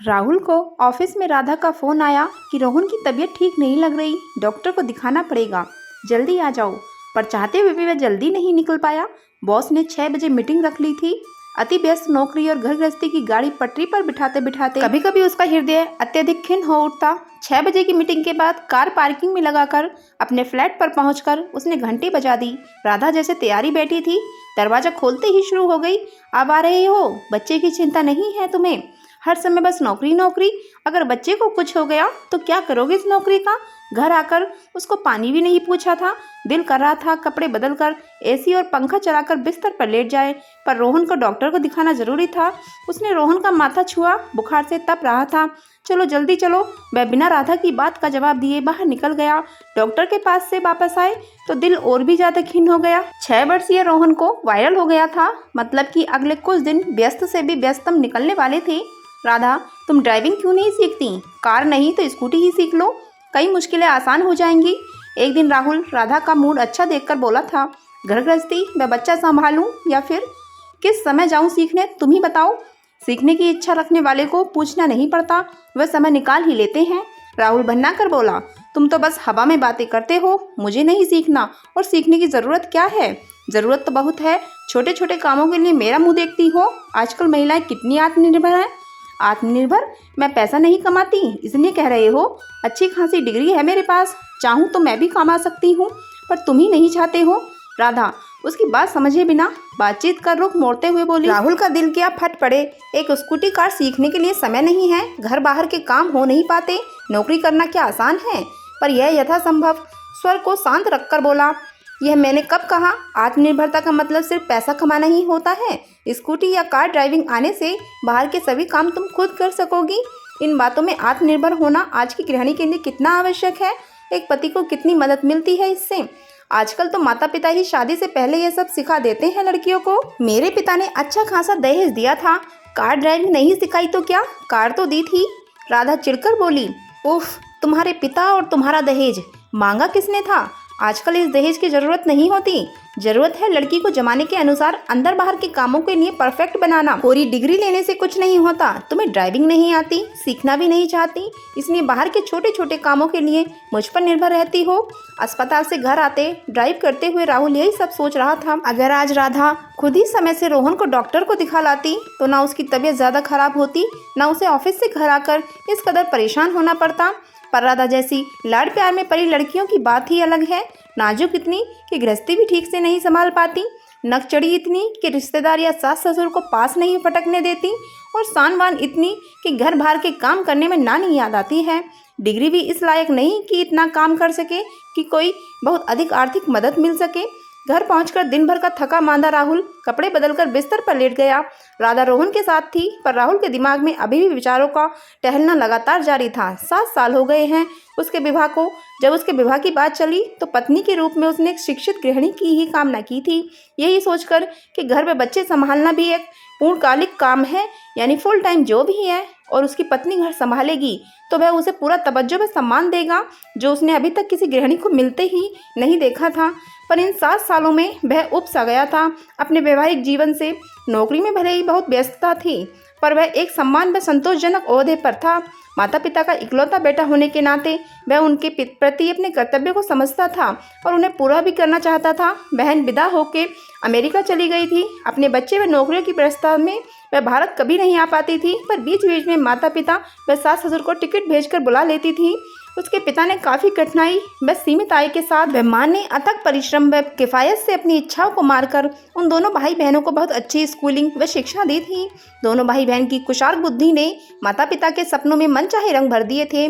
राहुल को ऑफिस में राधा का फ़ोन आया कि रोहन की तबीयत ठीक नहीं लग रही, डॉक्टर को दिखाना पड़ेगा, जल्दी आ जाओ। पर चाहते हुए भी वह जल्दी नहीं निकल पाया। बॉस ने 6 बजे मीटिंग रख ली थी। अति व्यस्त नौकरी और घर गृहस्थी की गाड़ी पटरी पर बिठाते बिठाते कभी कभी उसका हृदय अत्यधिक खिन्न हो उठता। 6 बजे की मीटिंग के बाद कार पार्किंग में लगाकर अपने फ्लैट पर पहुंचकर उसने घंटी बजा दी। राधा जैसे तैयारी बैठी थी, दरवाजा खोलते ही शुरू हो गई। अब आ रहे हो? बच्चे की चिंता नहीं है तुम्हें? हर समय बस नौकरी नौकरी। अगर बच्चे को कुछ हो गया तो क्या करोगे इस नौकरी का? घर आकर उसको पानी भी नहीं पूछा था। दिल कर रहा था कपड़े बदलकर एसी और पंखा चलाकर बिस्तर पर लेट जाए, पर रोहन को डॉक्टर को दिखाना जरूरी था। उसने रोहन का माथा छुआ, बुखार से तप रहा था। चलो जल्दी चलो। वह बिना राधा की बात का जवाब दिए बाहर निकल गया। डॉक्टर के पास से वापस आए तो दिल और भी ज्यादा खिन्न हो गया। 6 वर्षीय रोहन को वायरल हो गया था, मतलब कि अगले कुछ दिन व्यस्त से भी व्यस्तम निकलने वाले थे। राधा, तुम ड्राइविंग क्यों नहीं सीखती? कार नहीं तो स्कूटी ही सीख लो, कई मुश्किलें आसान हो जाएंगी। एक दिन राहुल राधा का मूड अच्छा देखकर बोला था, घर गृहस्थी मैं बच्चा संभालूं या फिर किस समय जाऊं सीखने, तुम ही बताओ। सीखने की इच्छा रखने वाले को पूछना नहीं पड़ता, वह समय निकाल ही लेते हैं। राहुल भन्ना कर बोला, तुम तो बस हवा में बातें करते हो, मुझे नहीं सीखना। और सीखने की ज़रूरत क्या है? ज़रूरत तो बहुत है। छोटे छोटे कामों के लिए मेरा मुंह देखती हो? आजकल महिलाएं कितनी आत्मनिर्भर हैं। आत्मनिर्भर? मैं पैसा नहीं कमाती इसलिए कह रहे हो? अच्छी खासी डिग्री है मेरे पास, चाहूँ तो मैं भी कमा सकती हूँ, पर तुम ही नहीं चाहते हो। राधा उसकी बात समझे बिना बातचीत का रुख मोड़ते हुए बोली। राहुल का दिल क्या फट पड़े। एक स्कूटी कार सीखने के लिए समय नहीं है, घर बाहर के काम हो नहीं पाते, नौकरी करना क्या आसान है? पर यह यथासंभव स्वर को शांत रखकर बोला, यह मैंने कब कहा? आत्मनिर्भरता का मतलब सिर्फ पैसा कमाना ही होता है। स्कूटी या कार ड्राइविंग आने से बाहर के सभी काम तुम खुद कर सकोगी। इन बातों में आत्मनिर्भर होना आज की गृहिणी के लिए कितना आवश्यक है। एक पति को कितनी मदद मिलती है इससे। आजकल तो माता पिता ही शादी से पहले ये सब सिखा देते हैं लड़कियों को। मेरे पिता ने अच्छा खासा दहेज दिया था, कार ड्राइविंग नहीं सिखाई तो क्या, कार तो दी थी। राधा चिढ़कर बोली, उफ, तुम्हारे पिता और तुम्हारा दहेज, मांगा किसने था? आजकल इस दहेज की जरूरत नहीं होती। जरूरत है लड़की को जमाने के अनुसार अंदर बाहर के कामों के लिए परफेक्ट बनाना। पूरी डिग्री लेने से कुछ नहीं होता। तुम्हें ड्राइविंग नहीं आती, सीखना भी नहीं चाहती, इसलिए बाहर के छोटे छोटे कामों के लिए मुझ पर निर्भर रहती हो। अस्पताल से घर आते ड्राइव करते हुए राहुल यही सब सोच रहा था। अगर आज राधा खुद ही समय से रोहन को डॉक्टर को दिखा लाती तो ना उसकी तबीयत ज्यादा खराब होती, ना उसे ऑफिस से घर आकर इस कदर परेशान होना पड़ता। पर राधा जैसी लाड़ प्यार में पड़ी लड़कियों की बात ही अलग है। नाजुक इतनी कि गृहस्थी भी ठीक से नहीं संभाल पाती, नक चढ़ी इतनी कि रिश्तेदार या सास ससुर को पास नहीं फटकने देती, और शानवान इतनी कि घर बाहर के काम करने में नानी याद आती है। डिग्री भी इस लायक नहीं कि इतना काम कर सके कि कोई बहुत अधिक आर्थिक मदद मिल सके। घर पहुंचकर दिन भर का थका मांदा राहुल कपड़े बदलकर बिस्तर पर लेट गया। राधा रोहन के साथ थी, पर राहुल के दिमाग में अभी भी विचारों का टहलना लगातार जारी था। 7 साल हो गए हैं उसके विवाह को। जब उसके विवाह की बात चली तो पत्नी के रूप में उसने एक शिक्षित गृहिणी की ही कामना की थी, यही सोचकर कि घर में बच्चे संभालना भी एक पूर्णकालिक काम है, यानी फुल टाइम जॉब ही है, और उसकी पत्नी घर संभालेगी तो वह उसे पूरा तवज्जो व सम्मान देगा, जो उसने अभी तक किसी गृहिणी को मिलते ही नहीं देखा था। पर इन 7 सालों में वह उब सा गया था अपने वैवाहिक जीवन से। नौकरी में भले ही बहुत व्यस्तता थी, पर वह एक सम्मान व संतोषजनक ओहदे पर था। माता पिता का इकलौता बेटा होने के नाते वह उनके प्रति अपने कर्तव्य को समझता था और उन्हें पूरा भी करना चाहता था। बहन विदा होकर अमेरिका चली गई थी। अपने बच्चे व नौकरियों की प्रस्ताव में वह भारत कभी नहीं आ पाती थी, पर बीच बीच में माता पिता व सास ससुर को टिकट भेजकर बुला लेती थी। उसके पिता ने काफ़ी कठिनाई व सीमित आय के साथ व मां ने अथक परिश्रम व किफ़ायत से अपनी इच्छाओं को मारकर उन दोनों भाई बहनों को बहुत अच्छी स्कूलिंग व शिक्षा दी थी। दोनों भाई बहन की कुशाग्र बुद्धि ने माता पिता के सपनों में मनचाहे रंग भर दिए थे।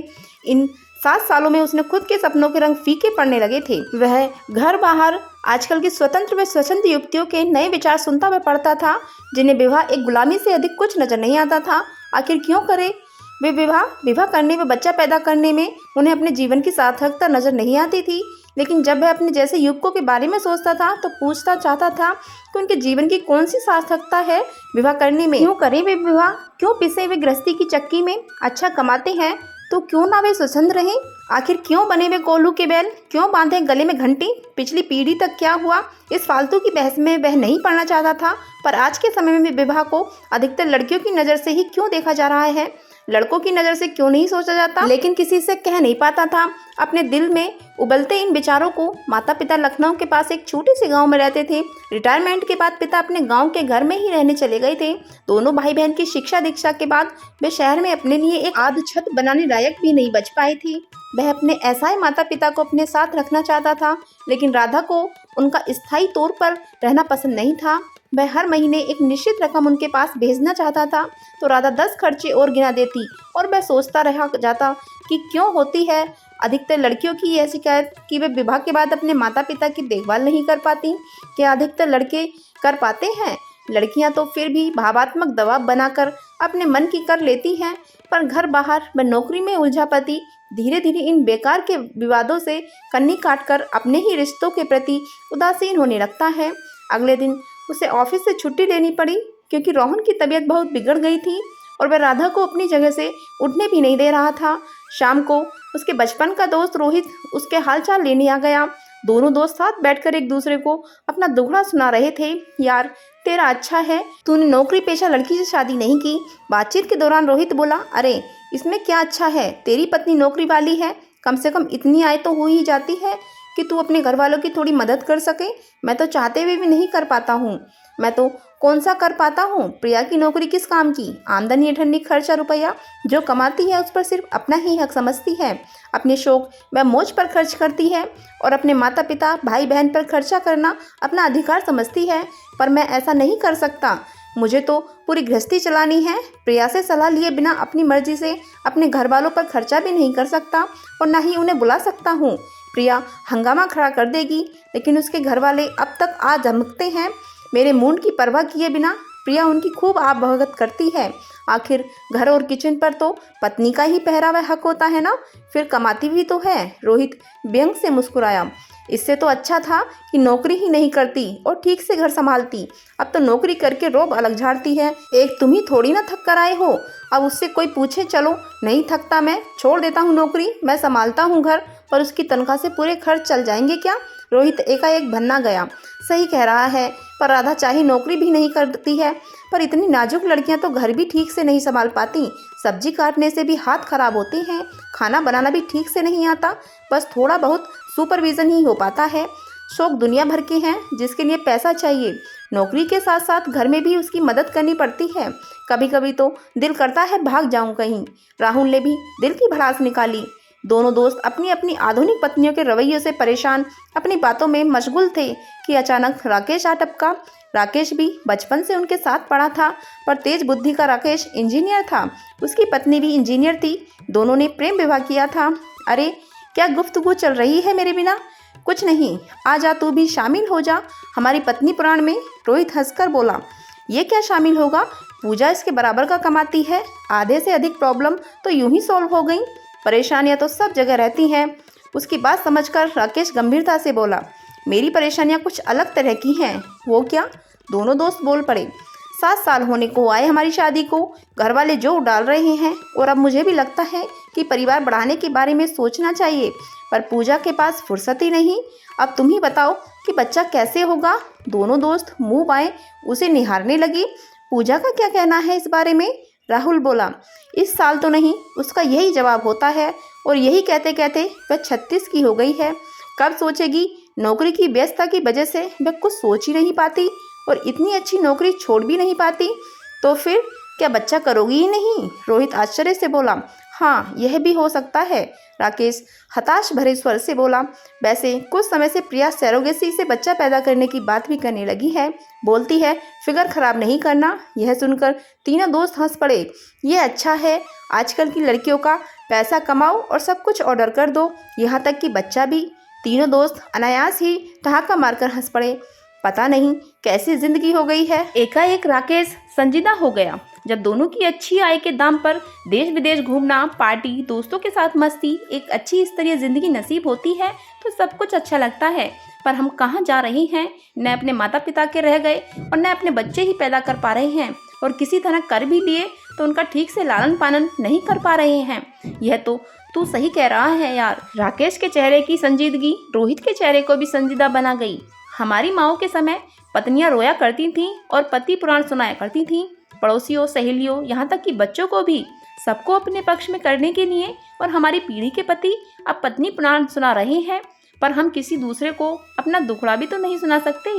इन 7 सालों में उसने खुद के सपनों के रंग फीके पड़ने लगे थे। वह घर बाहर आजकल की स्वतंत्र व स्वच्छंद युवतियों के नए विचार सुनता व पढ़ता था, जिन्हें विवाह एक गुलामी से अधिक कुछ नजर नहीं आता था। आखिर क्यों करे वे विवाह करने व बच्चा पैदा करने में उन्हें अपने जीवन की सार्थकता नजर नहीं आती थी। लेकिन जब वह अपने जैसे युवकों के बारे में सोचता था तो पूछता चाहता था कि उनके जीवन की कौन सी सार्थकता है विवाह करने में। क्यों करें वे विवाह? क्यों पिसे वे गृहस्थी की चक्की में? अच्छा कमाते हैं तो क्यों ना वे स्वच्छंद रहें? आखिर क्यों बने वे कोल्हू के बैल? क्यों बांधे गले में घंटी? पिछली पीढ़ी तक क्या हुआ? इस फालतू की बहस में वह नहीं पड़ना चाहता था, पर आज के समय में विवाह को अधिकतर लड़कियों की नज़र से ही क्यों देखा जा रहा है? लड़कों की नज़र से क्यों नहीं सोचा जाता, लेकिन किसी से कह नहीं पाता था। अपने दिल में उबलते इन विचारों को माता पिता लखनऊ के पास एक छोटे से गांव में रहते थे। रिटायरमेंट के बाद पिता अपने गांव के घर में ही रहने चले गए थे। दोनों भाई बहन की शिक्षा दीक्षा के बाद वे शहर में अपने लिए एक आध छत बनाने लायक भी नहीं बच पाई थी। वह अपने असहाय माता पिता को अपने साथ रखना चाहता था, लेकिन राधा को उनका स्थायी तौर पर रहना पसंद नहीं था। वह हर महीने एक निश्चित रकम उनके पास भेजना चाहता था, तो राधा 10 खर्चे और गिना देती और वह सोचता रह जाता कि क्यों होती है अधिकतर लड़कियों की यह शिकायत कि वे विवाह के बाद अपने माता पिता की देखभाल नहीं कर पाती। क्या अधिकतर लड़के कर पाते हैं? लड़कियां तो फिर भी भावात्मक दबाव बनाकर अपने मन की कर लेती हैं, पर घर बाहर व नौकरी में उलझा पति धीरे धीरे इन बेकार के विवादों से कन्नी काटकर अपने ही रिश्तों के प्रति उदासीन होने लगता है। अगले दिन उसे ऑफिस से छुट्टी लेनी पड़ी, क्योंकि रोहन की तबीयत बहुत बिगड़ गई थी और वह राधा को अपनी जगह से उठने भी नहीं दे रहा था। शाम को उसके बचपन का दोस्त रोहित उसके हालचाल लेने आ गया। दोनों दोस्त साथ बैठकर एक दूसरे को अपना दुखड़ा सुना रहे थे। यार, तेरा अच्छा है, तूने नौकरी पेशा लड़की से शादी नहीं की। बातचीत के दौरान रोहित बोला, अरे इसमें क्या अच्छा है, तेरी पत्नी नौकरी वाली है, कम से कम इतनी आय तो हो ही जाती है कि तू अपने घर वालों की थोड़ी मदद कर सके। मैं तो चाहते हुए भी नहीं कर पाता हूँ। मैं तो कौन सा कर पाता हूँ? प्रिया की नौकरी किस काम की? आमदनी अठन्नी खर्चा रुपया जो कमाती है उस पर सिर्फ अपना ही हक समझती है। अपने शौक व मौज पर खर्च करती है और अपने माता पिता भाई बहन पर खर्चा करना अपना अधिकार समझती है। पर मैं ऐसा नहीं कर सकता। मुझे तो पूरी गृहस्थी चलानी है। प्रिया से सलाह लिए बिना अपनी मर्जी से अपने घर वालों पर खर्चा भी नहीं कर सकता और ना ही उन्हें बुला सकता हूँ। प्रिया हंगामा खड़ा कर देगी, लेकिन उसके घर वाले अब तक आ धमकते हैं। मेरे मूड की परवाह किए बिना प्रिया उनकी खूब आप भगत करती है। आखिर घर और किचन पर तो पत्नी का ही पहरावा हक होता है ना, फिर कमाती भी तो है। रोहित व्यंग से मुस्कुराया। इससे तो अच्छा था कि नौकरी ही नहीं करती और ठीक से घर संभालती। अब तो नौकरी करके रोब अलग झाड़ती है। एक तुम ही थोड़ी ना थक कर आए हो। अब उससे कोई पूछे, चलो नहीं थकता, मैं छोड़ देता हूँ नौकरी, मैं संभालता हूँ घर, पर उसकी तनख्वाह से पूरे खर्च चल जाएंगे क्या? रोहित एकाएक भन्ना गया। सही कह रहा है, पर राधा चाहे नौकरी भी नहीं करती है, पर इतनी नाजुक लड़कियां तो घर भी ठीक से नहीं संभाल पाती। सब्जी काटने से भी हाथ खराब होते हैं, खाना बनाना भी ठीक से नहीं आता, बस थोड़ा बहुत सुपरविज़न ही हो पाता है। शौक दुनिया भर के हैं जिसके लिए पैसा चाहिए। नौकरी के साथ साथ घर में भी उसकी मदद करनी पड़ती है। कभी कभी तो दिल करता है भाग जाऊं कहीं। राहुल ने भी दिल की भड़ास निकाली। दोनों दोस्त अपनी अपनी आधुनिक पत्नियों के रवैये से परेशान अपनी बातों में मशगूल थे कि अचानक राकेश आ टपका। राकेश भी बचपन से उनके साथ पढ़ा था, पर तेज बुद्धि का राकेश इंजीनियर था। उसकी पत्नी भी इंजीनियर थी। दोनों ने प्रेम विवाह किया था। अरे क्या गुफ्तगू चल रही है मेरे बिना? कुछ नहीं, आ जा तू भी शामिल हो जा हमारी पत्नी पुराण में। रोहित हंसकर बोला, ये क्या शामिल होगा? पूजा इसके बराबर का कमाती है। आधे से अधिक प्रॉब्लम तो यूं ही सॉल्व हो गई। परेशानियां तो सब जगह रहती हैं। उसकी बात समझकर राकेश गंभीरता से बोला, मेरी परेशानियां कुछ अलग तरह की हैं। वो क्या? दोनों दोस्त बोल पड़े। 7 साल होने को आए हमारी शादी को, घर वाले जोर डाल रहे हैं और अब मुझे भी लगता है कि परिवार बढ़ाने के बारे में सोचना चाहिए, पर पूजा के पास फुर्सत ही नहीं। अब तुम ही बताओ कि बच्चा कैसे होगा? दोनों दोस्त मुंह बाएं उसे निहारने लगी। पूजा का क्या कहना है इस बारे में? राहुल बोला, इस साल तो नहीं, उसका यही जवाब होता है। और यही कहते कहते वह 36 की हो गई है। कब सोचेगी? नौकरी की व्यस्तता की वजह से वह कुछ सोच ही नहीं पाती और इतनी अच्छी नौकरी छोड़ भी नहीं पाती। तो फिर क्या बच्चा करोगी ही नहीं? रोहित आश्चर्य से बोला, हाँ यह भी हो सकता है। राकेश हताश भरे स्वर से बोला, वैसे कुछ समय से प्रिया सैरोगेसी से बच्चा पैदा करने की बात भी करने लगी है। बोलती है फिगर खराब नहीं करना। यह सुनकर तीनों दोस्त हंस पड़े। ये अच्छा है, आजकल की लड़कियों का पैसा कमाओ और सब कुछ ऑर्डर कर दो, यहाँ तक कि बच्चा भी। तीनों दोस्त अनायास ही ठहाका मारकर हंस पड़े। पता नहीं कैसी जिंदगी हो गई है। एकाएक राकेश संजीदा हो गया। जब दोनों की अच्छी आय के दाम पर देश विदेश घूमना, पार्टी, दोस्तों के साथ मस्ती, एक अच्छी स्तरीय जिंदगी नसीब होती है तो सब कुछ अच्छा लगता है। पर हम कहाँ जा रहे हैं? न अपने माता पिता के रह गए और न अपने बच्चे ही पैदा कर पा रहे हैं, और किसी तरह कर भी लिए तो उनका ठीक से लालन पालन नहीं कर पा रहे हैं। यह तो तू सही कह रहा है यार। राकेश के चेहरे की संजीदगी रोहित के चेहरे को भी संजीदा बना गई। हमारी माओ के समय पत्नियां रोया करती थीं और पति पुराण सुनाया करती थीं। पड़ोसियों, सहेलियों, यहाँ तक कि बच्चों को भी सबको अपने पक्ष में करने के लिए और हमारी पीढ़ी के पति अब पत्नी पुराण सुना रहे हैं, पर हम किसी दूसरे को अपना दुखड़ा भी तो नहीं सुना सकते,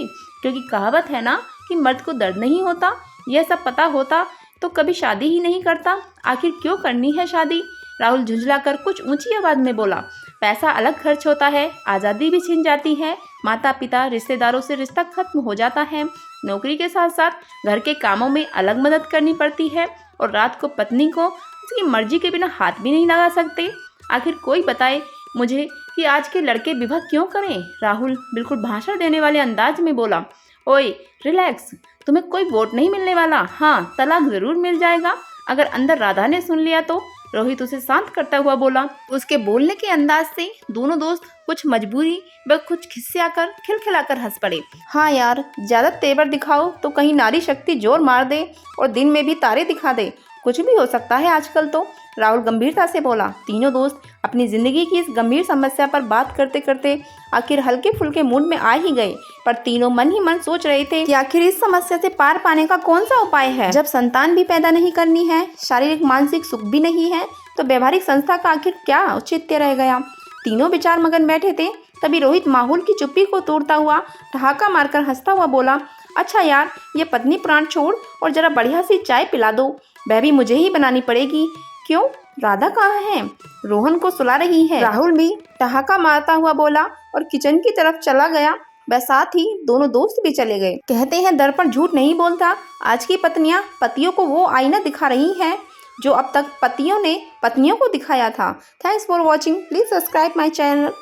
क्योंकि कहावत है ना कि मर्द को दर्द नहीं होता। यह सब पता होता तो कभी शादी ही नहीं करता। आखिर क्यों करनी है शादी? राहुल झुंझलाकर कुछ ऊंची आवाज में बोला। पैसा अलग खर्च होता है, आज़ादी भी छिन जाती है, माता पिता रिश्तेदारों से रिश्ता खत्म हो जाता है, नौकरी के साथ साथ घर के कामों में अलग मदद करनी पड़ती है और रात को पत्नी को उसकी मर्जी के बिना हाथ भी नहीं लगा सकते। आखिर कोई बताए मुझे कि आज के लड़के विवाह क्यों करें? राहुल बिल्कुल भाषण देने वाले अंदाज में बोला। ओए रिलैक्स, तुम्हें कोई वोट नहीं मिलने वाला। हाँ, तलाक जरूर मिल जाएगा अगर अंदर राधा ने सुन लिया तो। रोहित उसे शांत करता हुआ बोला। उसके बोलने के अंदाज से दोनों दोस्त कुछ मजबूरी व कुछ खिसियाकर खिलखिलाकर हंस पड़े। हाँ यार, ज्यादा तेवर दिखाओ तो कहीं नारी शक्ति जोर मार दे और दिन में भी तारे दिखा दे, कुछ भी हो सकता है आजकल तो। राहुल गंभीरता से बोला। तीनों दोस्त अपनी जिंदगी की इस गंभीर समस्या पर बात करते करते आखिर हल्के फुल्के मूड में आ ही गए, पर तीनों मन ही मन सोच रहे थे कि आखिर इस समस्या से पार पाने का कौन सा उपाय है। जब संतान भी पैदा नहीं करनी है, शारीरिक मानसिक सुख भी नहीं है, तो व्यवहारिक संस्था का आखिर क्या औचित्य रह गया। तीनों विचार मगन बैठे थे, तभी रोहित माहौल की चुप्पी को तोड़ता हुआ ठहाका मारकर हंसता हुआ बोला। अच्छा यार, ये पत्नी प्राण छोड़ और जरा बढ़िया सी चाय पिला दो, वह भी मुझे ही बनानी पड़ेगी। क्यों, राधा कहाँ है? रोहन को सुला रही है। राहुल भी ठहाका मारता हुआ बोला और किचन की तरफ चला गया। वह साथ ही दोनों दोस्त भी चले गए। कहते हैं दर्पण झूठ नहीं बोलता। आज की पत्नियां पतियों को वो आईना दिखा रही हैं जो अब तक पतियों ने पत्नियों को दिखाया था। Thanks for watching. Please subscribe my channel.